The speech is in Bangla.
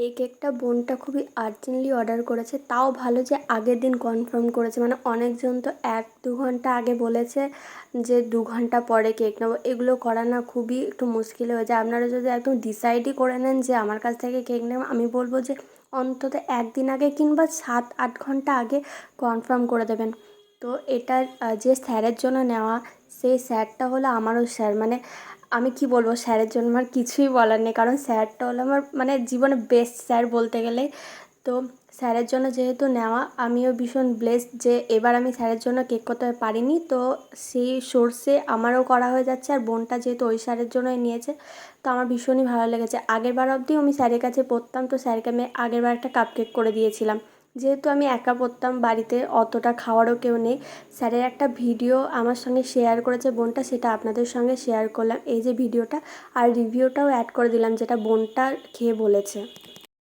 এই কেকটা বোনটা খুবই আর্জেন্টলি অর্ডার করেছে, তাও ভালো যে আগের দিন কনফার্ম করেছে। মানে অনেকজন তো 1-2 ঘন্টা আগে বলেছে যে 2 ঘন্টা পরে কেক নেবো। এগুলো করা না খুবই একটু মুশকিল হয়ে যায়। আপনারা যদি একদম ডিসাইডই করে নেন যে আমার কাছ থেকে কেক নেব, আমি বলবো যে অন্তত একদিন আগে কিংবা 7-8 ঘন্টা আগে কনফার্ম করে দেবেন। তো এটা যে স্যারের জন্য নেওয়া, সেই স্যারটা হলো আমারও স্যার। মানে আমি কি বলবো, স্যারের জন্য আমার কিছুই বলার নেই, কারণ স্যারটা হলো আমার মানে জীবনে বেস্ট স্যার বলতে গেলে। তো স্যারের জন্য যেহেতু নেওয়া, আমিও ভীষণ ব্লেসড যে এবার আমি স্যারের জন্য কেক করতে পারিনি, তো সেই সোর্সে আমারও করা হয়ে যাচ্ছে। আর বোনটা যেহেতু ওই স্যারের জন্যই নিয়েছে, তো আমার ভীষণই ভালো লেগেছে। আগের বার অবধিও আমি স্যারের কাছে পড়তাম, তো স্যারকে আমি আগের বার একটা কাপ কেক করে দিয়েছিলাম। যেহেতু আমি একা পড়তাম, বাড়িতে অতটা খাওয়ারও কেউ নেই, স্যারের একটা ভিডিও আমার সঙ্গে শেয়ার করেছে বোনটা, সেটা আপনাদের সঙ্গে শেয়ার করলাম, এই যে ভিডিওটা। আর রিভিউটাও অ্যাড করে দিলাম, যেটা বোনটা খেয়ে বলেছে।